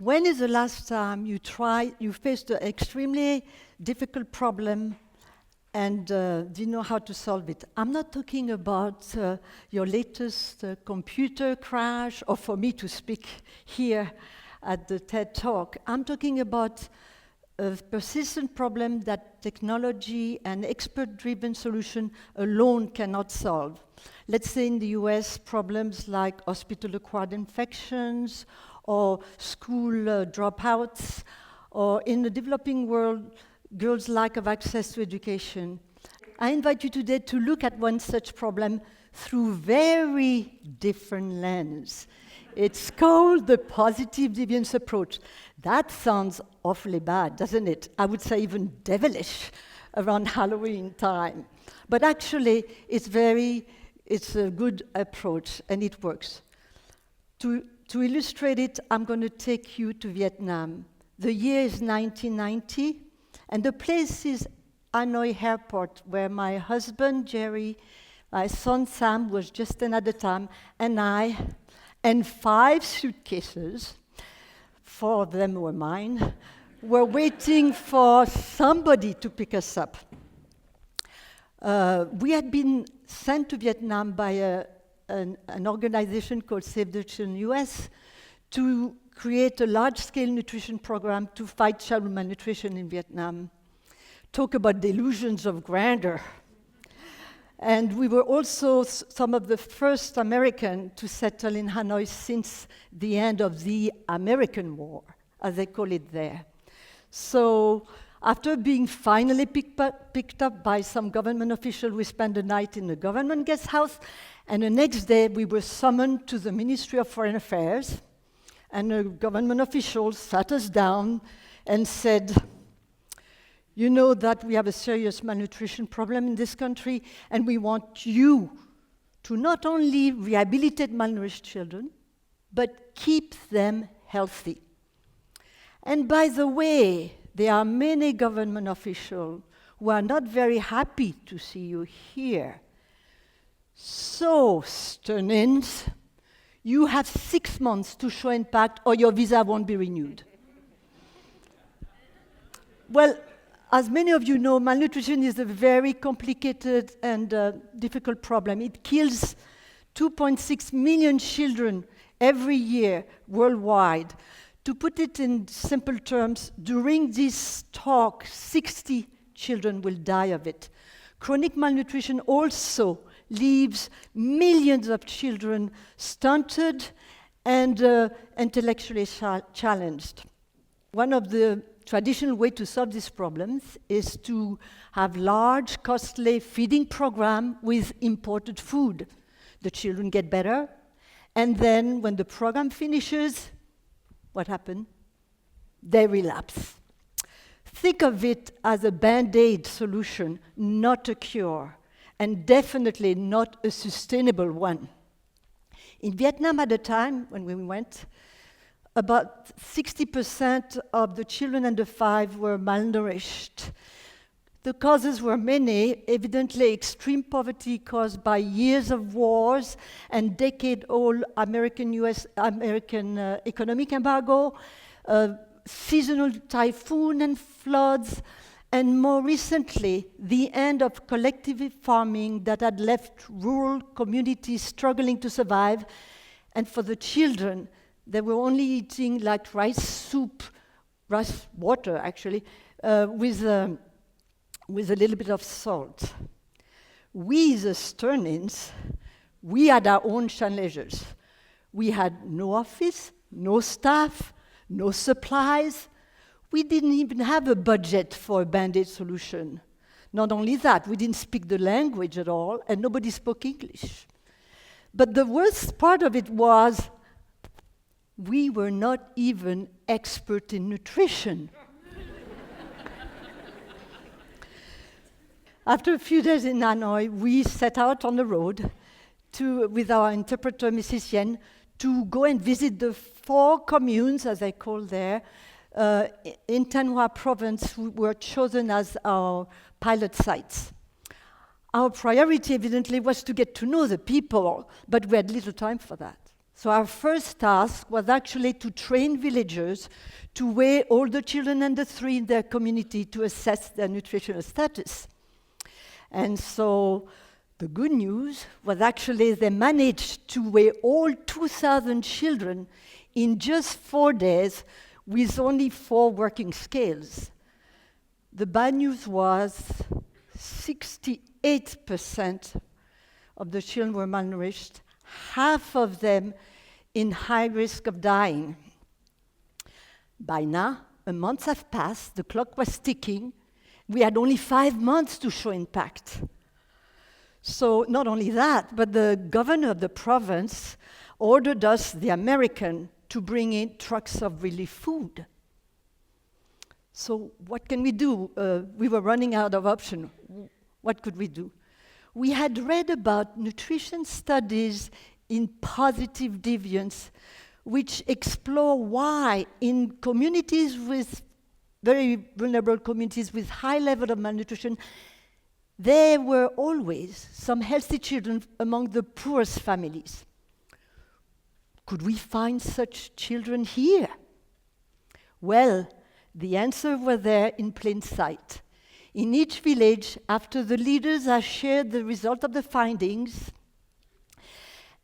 When is the last time you faced an extremely difficult problem and didn't know how to solve it? I'm not talking about your latest computer crash, or for me to speak here at the TED Talk. I'm talking about a persistent problem that technology and expert-driven solution alone cannot solve. Let's say in the US, problems like hospital-acquired infections or school dropouts, or in the developing world, girls' lack of access to education. I invite you today to look at one such problem through very different lenses. It's called the Positive Deviance approach. That sounds awfully bad, doesn't it? I would say even devilish around Halloween time. But actually, it's a good approach, and it works. To illustrate it, I'm going to take you to Vietnam. The year is 1990, and the place is Hanoi Airport, where my husband, Jerry, my son, Sam, was just in at the time, and I, and 5 suitcases, 4 of them were mine, were waiting for somebody to pick us up. We had been sent to Vietnam by an organization called Save the Children US to create a large-scale nutrition program to fight child malnutrition in Vietnam. Talk about delusions of grandeur. And we were also some of the first Americans to settle in Hanoi since the end of the American War, as they call it there. So after being finally picked up by some government official, we spent the night in the government guest house, and the next day we were summoned to the Ministry of Foreign Affairs, and a government official sat us down and said, "You know that we have a serious malnutrition problem in this country, and we want you to not only rehabilitate malnourished children, but keep them healthy. And by the way, there are many government officials who are not very happy to see you here. So, Sternins, you have 6 months to show impact or your visa won't be renewed." Well, as many of you know, malnutrition is a very complicated and difficult problem. It kills 2.6 million children every year worldwide. To put it in simple terms, during this talk, 60 children will die of it. Chronic malnutrition also leaves millions of children stunted and intellectually challenged. One of the traditional ways to solve these problems is to have large, costly feeding programs with imported food. The children get better, and then when the program finishes, what happens? They relapse. Think of it as a Band-Aid solution, not a cure, and definitely not a sustainable one. In Vietnam at the time, when we went, about 60% of the children under 5 were malnourished. The causes were many, evidently extreme poverty caused by years of wars and decade-old American economic embargo, seasonal typhoon and floods, and more recently, the end of collective farming that had left rural communities struggling to survive. And for the children, they were only eating like rice soup, rice water actually, with a little bit of salt. We, the Sternins, we had our own challenges. We had no office, no staff, no supplies. We didn't even have a budget for a Band-Aid solution. Not only that, we didn't speak the language at all, and nobody spoke English. But the worst part of it was we were not even expert in nutrition. After a few days in Hanoi, we set out on the road with our interpreter, Mrs. Yen, to go and visit the 4 communes, as I call there, in Thanh Hoa province, who were chosen as our pilot sites. Our priority, evidently, was to get to know the people, but we had little time for that. So our first task was actually to train villagers to weigh all the children under 3 in their community to assess their nutritional status. And so the good news was actually they managed to weigh all 2,000 children in just 4 days with only 4 working scales. The bad news was 68% of the children were malnourished, half of them in high risk of dying. By now, a month had passed, the clock was ticking. We had only 5 months to show impact. So not only that, but the governor of the province ordered us, the American, to bring in trucks of relief food. So what can we do? We were running out of options. What could we do? We had read about nutrition studies in Positive Deviance, which explore why in communities with very vulnerable communities with high level of malnutrition, there were always some healthy children among the poorest families. Could we find such children here? Well, the answer was there in plain sight. In each village, after the leaders had shared the result of the findings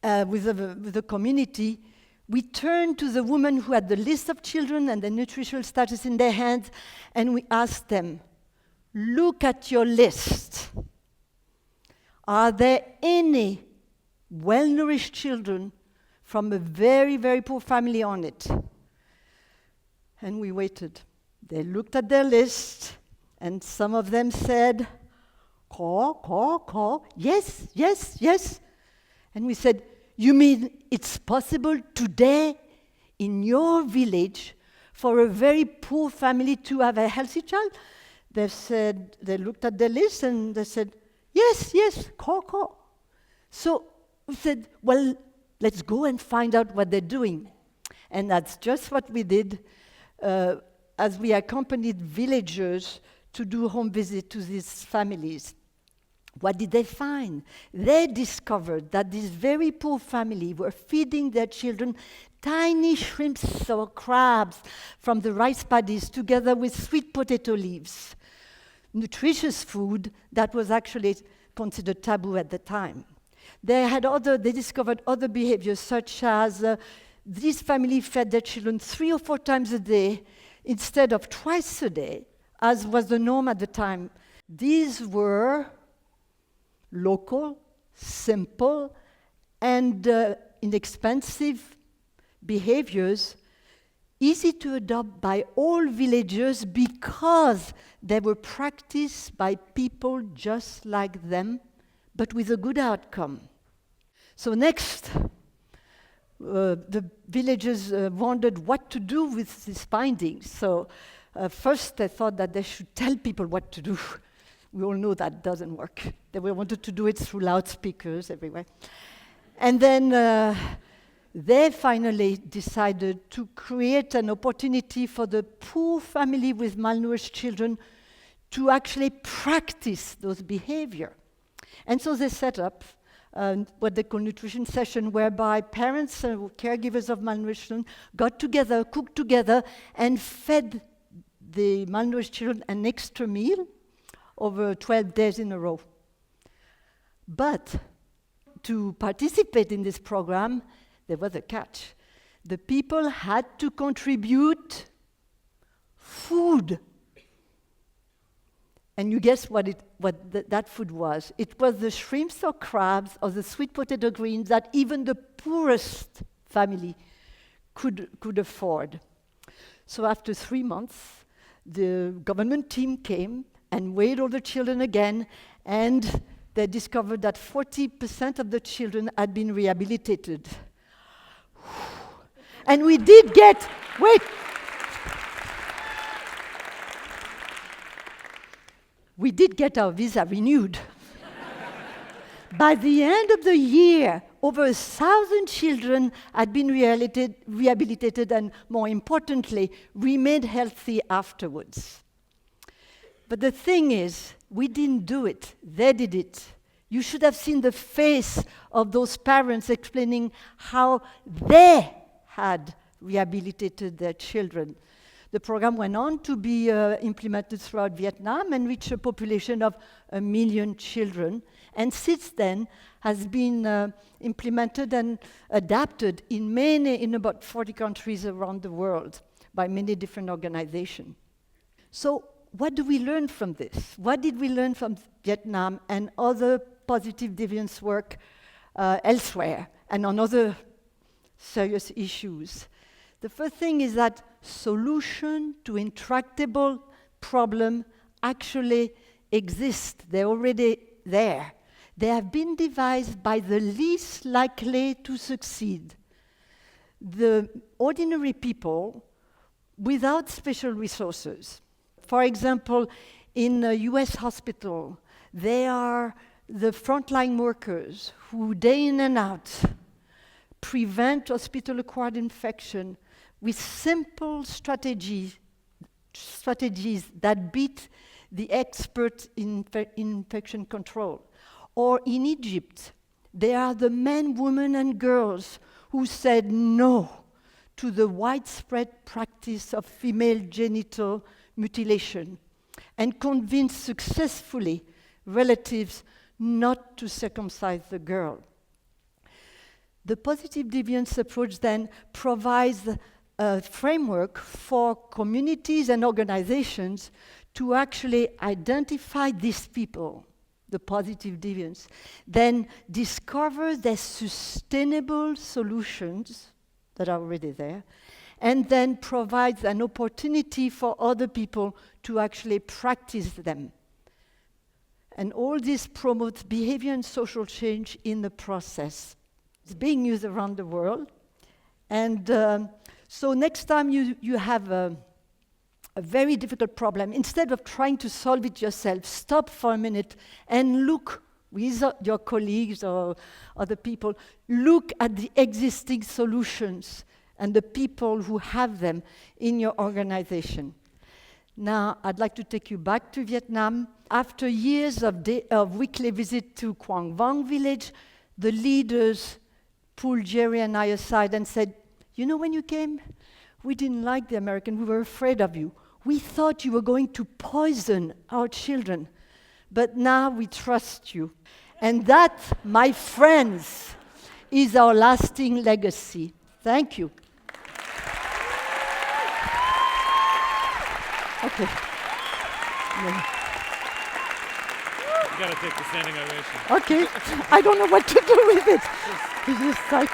with the community, we turned to the women who had the list of children and the nutritional status in their hands, and we asked them, look at your list. Are there any well-nourished children from a very, very poor family on it? And we waited. They looked at their list, and some of them said, yes, yes, yes. And we said, you mean it's possible today in your village for a very poor family to have a healthy child? They said, they looked at the list and they said, yes, yes, So we said, well, let's go and find out what they're doing. And that's just what we did as we accompanied villagers to do home visit to these families. What did they find? They discovered that this very poor family were feeding their children tiny shrimps or crabs from the rice paddies together with sweet potato leaves. Nutritious food that was actually considered taboo at the time. They discovered other behaviors such as this family fed their children 3 or 4 times a day instead of twice a day, as was the norm at the time. These were local, simple, and inexpensive behaviors, easy to adopt by all villagers because they were practiced by people just like them, but with a good outcome. So next, the villagers wondered what to do with these findings. So first they thought that they should tell people what to do. We all know that doesn't work. They wanted to do it through loudspeakers everywhere. And then they finally decided to create an opportunity for the poor family with malnourished children to actually practice those behaviors. And so they set up what they call nutrition session, whereby parents and caregivers of malnutrition got together, cooked together, and fed the malnourished children an extra meal over 12 days in a row. But to participate in this program, there was a catch. The people had to contribute food. And you guess what that food was? It was the shrimps or crabs or the sweet potato greens that even the poorest family could afford. So after 3 months, the government team came and weighed all the children again, and they discovered that 40% of the children had been rehabilitated. And we did get, we did get our visa renewed. By the end of the year, over 1,000 children had been rehabilitated and, more importantly, remained healthy afterwards. But the thing is, we didn't do it. They did it. You should have seen the face of those parents explaining how they had rehabilitated their children. The program went on to be implemented throughout Vietnam and reached a population of 1 million children, and since then has been implemented and adapted in about 40 countries around the world by many different organizations. So what do we learn from this? What did we learn from Vietnam and other positive deviance work elsewhere and on other serious issues? The first thing is that solution to intractable problem actually exist. They're already there. They have been devised by the least likely to succeed. The ordinary people without special resources. For example, in a US hospital, they are the frontline workers who day in and out prevent hospital-acquired infection with simple strategies that beat the experts in infection control. Or in Egypt, they are the men, women, and girls who said no to the widespread practice of female genital mutilation and convinced successfully relatives not to circumcise the girl. The positive deviance approach then provides a framework for communities and organizations to actually identify these people, the positive deviants, then discover their sustainable solutions that are already there, and then provides an opportunity for other people to actually practice them. And all this promotes behavior and social change in the process. It's being used around the world. And so next time you have a very difficult problem, instead of trying to solve it yourself, stop for a minute and look with your colleagues or other people, look at the existing solutions and the people who have them in your organization. Now, I'd like to take you back to Vietnam. After years of weekly visit to Quang Vong village, the leaders pulled Jerry and I aside and said, "You know, when you came, we didn't like the American. We were afraid of you. We thought you were going to poison our children. But now we trust you." And that, my friends, is our lasting legacy. Thank you. Okay. Yeah. You gotta take the standing ovation. Okay. I don't know what to do with it. It's just like